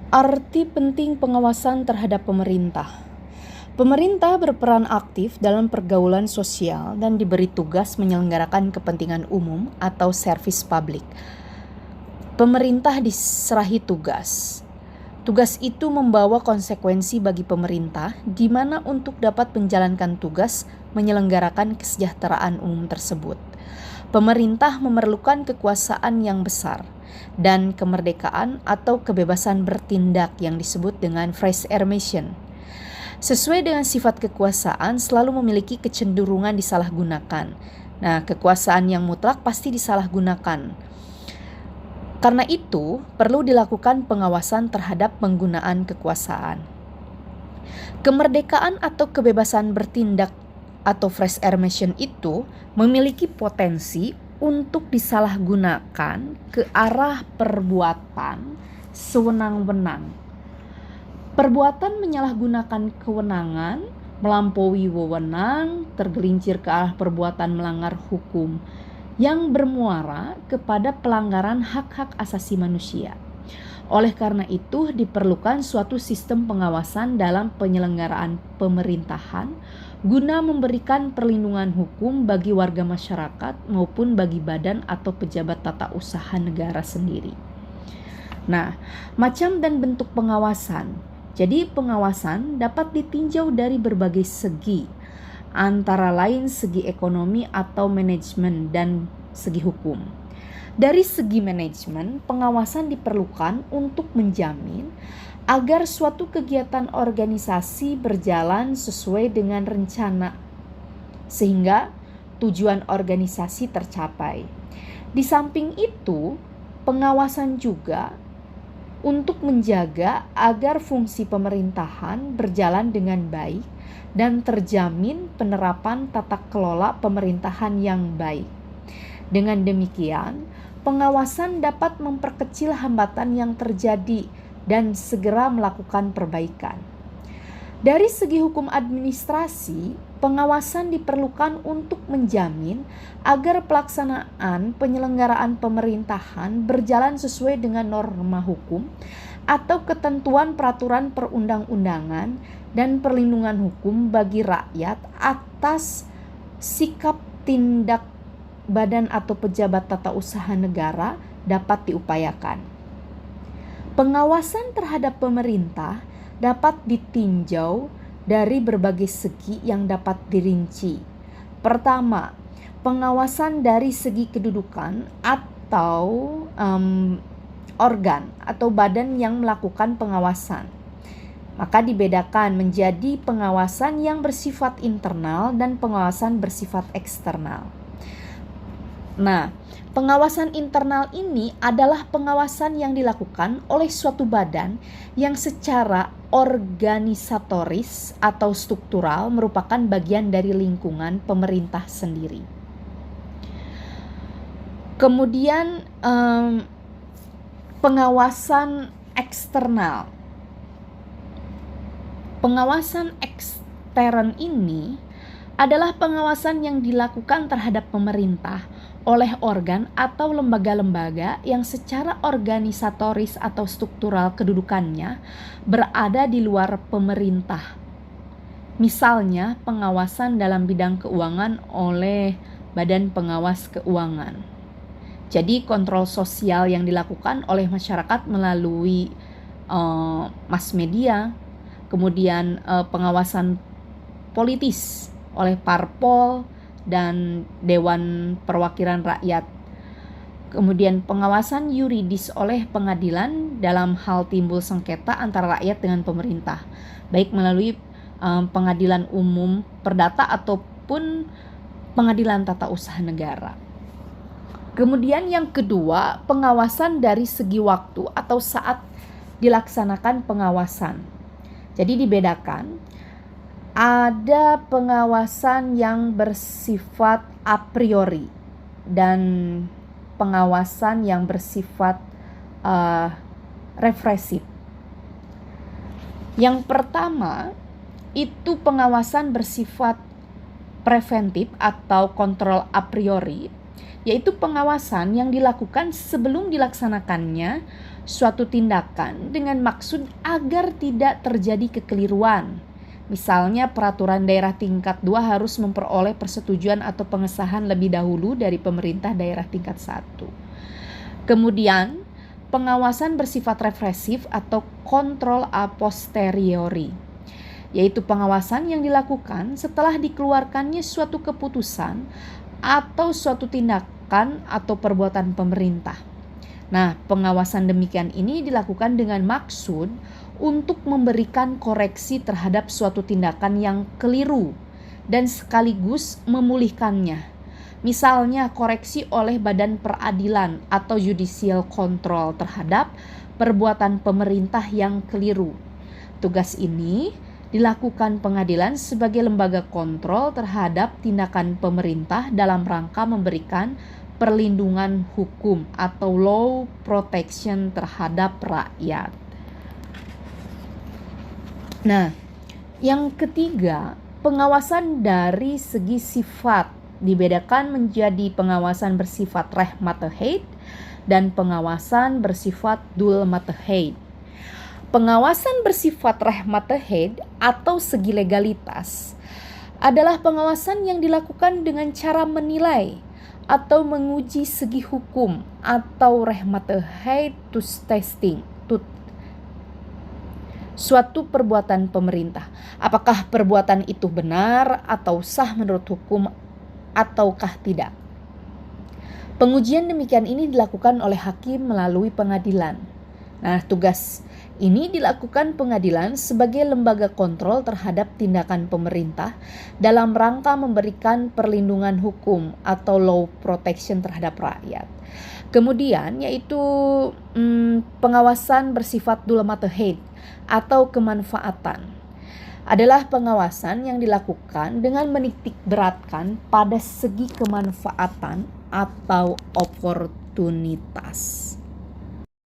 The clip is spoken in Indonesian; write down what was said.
Arti penting pengawasan terhadap pemerintah. Pemerintah berperan aktif dalam pergaulan sosial dan diberi tugas menyelenggarakan kepentingan umum atau servis publik. Pemerintah diserahi tugas. Tugas itu membawa konsekuensi bagi pemerintah, di mana untuk dapat menjalankan tugas menyelenggarakan kesejahteraan umum tersebut, pemerintah memerlukan kekuasaan yang besar dan kemerdekaan atau kebebasan bertindak yang disebut dengan fresh air mission. Sesuai dengan sifat kekuasaan selalu memiliki kecenderungan disalahgunakan. Nah, kekuasaan yang mutlak pasti disalahgunakan. Karena itu, perlu dilakukan pengawasan terhadap penggunaan kekuasaan. Kemerdekaan atau kebebasan bertindak atau fresh air mission itu memiliki potensi untuk disalahgunakan ke arah perbuatan sewenang-wenang. Perbuatan menyalahgunakan kewenangan, melampaui wewenang, tergelincir ke arah perbuatan melanggar hukum yang bermuara kepada pelanggaran hak-hak asasi manusia. Oleh karena itu, diperlukan suatu sistem pengawasan dalam penyelenggaraan pemerintahan guna memberikan perlindungan hukum bagi warga masyarakat maupun bagi badan atau pejabat tata usaha negara sendiri. Nah, macam dan bentuk pengawasan. Jadi, pengawasan dapat ditinjau dari berbagai segi, antara lain segi ekonomi atau manajemen dan segi hukum. Dari segi manajemen, pengawasan diperlukan untuk menjamin agar suatu kegiatan organisasi berjalan sesuai dengan rencana, sehingga tujuan organisasi tercapai. Di samping itu, pengawasan juga untuk menjaga agar fungsi pemerintahan berjalan dengan baik dan terjamin penerapan tata kelola pemerintahan yang baik. Dengan demikian, pengawasan dapat memperkecil hambatan yang terjadi dan segera melakukan perbaikan. Dari segi hukum administrasi, pengawasan diperlukan untuk menjamin agar pelaksanaan penyelenggaraan pemerintahan berjalan sesuai dengan norma hukum atau ketentuan peraturan perundang-undangan dan perlindungan hukum bagi rakyat atas sikap tindak badan atau pejabat tata usaha negara dapat diupayakan. Pengawasan terhadap pemerintah dapat ditinjau dari berbagai segi yang dapat dirinci. Pertama, pengawasan dari segi kedudukan atau organ atau badan yang melakukan pengawasan. Maka dibedakan menjadi pengawasan yang bersifat internal dan pengawasan bersifat eksternal. Nah, pengawasan internal ini adalah pengawasan yang dilakukan oleh suatu badan yang secara organisatoris atau struktural merupakan bagian dari lingkungan pemerintah sendiri. Kemudian pengawasan eksternal. Pengawasan ekstern ini adalah pengawasan yang dilakukan terhadap pemerintah oleh organ atau lembaga-lembaga yang secara organisatoris atau struktural kedudukannya berada di luar pemerintah. Misalnya, pengawasan dalam bidang keuangan oleh Badan Pengawas Keuangan. Jadi, kontrol sosial yang dilakukan oleh masyarakat melalui mass media, kemudian pengawasan politis oleh parpol dan Dewan Perwakilan Rakyat. Kemudian pengawasan yuridis oleh pengadilan dalam hal timbul sengketa antara rakyat dengan pemerintah, baik melalui pengadilan umum perdata ataupun pengadilan tata usaha negara. Kemudian yang kedua, pengawasan dari segi waktu atau saat dilaksanakan pengawasan. Jadi dibedakan, ada pengawasan yang bersifat a priori dan pengawasan yang bersifat represif. Yang pertama itu pengawasan bersifat preventif atau kontrol a priori. yaitu pengawasan yang dilakukan sebelum dilaksanakannya suatu tindakan dengan maksud agar tidak terjadi kekeliruan. Misalnya peraturan daerah tingkat 2 harus memperoleh persetujuan atau pengesahan lebih dahulu dari pemerintah daerah tingkat 1. Kemudian, pengawasan bersifat represif atau kontrol a posteriori, yaitu pengawasan yang dilakukan setelah dikeluarkannya suatu keputusan atau suatu tindakan atau perbuatan pemerintah. Nah, pengawasan demikian ini dilakukan dengan maksud untuk memberikan koreksi terhadap suatu tindakan yang keliru dan sekaligus memulihkannya. Misalnya koreksi oleh badan peradilan atau judicial control terhadap perbuatan pemerintah yang keliru. Tugas ini dilakukan pengadilan sebagai lembaga kontrol terhadap tindakan pemerintah dalam rangka memberikan perlindungan hukum atau law protection terhadap rakyat. Nah, yang ketiga, pengawasan dari segi sifat dibedakan menjadi pengawasan bersifat rehmatigheid dan pengawasan bersifat doelmatigheid. Pengawasan bersifat rehmatigheid atau segi legalitas adalah pengawasan yang dilakukan dengan cara menilai atau menguji segi hukum atau rehmatigheid testing suatu perbuatan pemerintah. Apakah perbuatan itu benar atau sah menurut hukum ataukah tidak. Pengujian demikian ini dilakukan oleh hakim melalui pengadilan. Nah, tugas ini dilakukan pengadilan sebagai lembaga kontrol terhadap tindakan pemerintah dalam rangka memberikan perlindungan hukum atau law protection terhadap rakyat. Kemudian yaitu pengawasan bersifat doelmatigheid atau kemanfaatan adalah pengawasan yang dilakukan dengan menitik beratkan pada segi kemanfaatan atau oportunitas.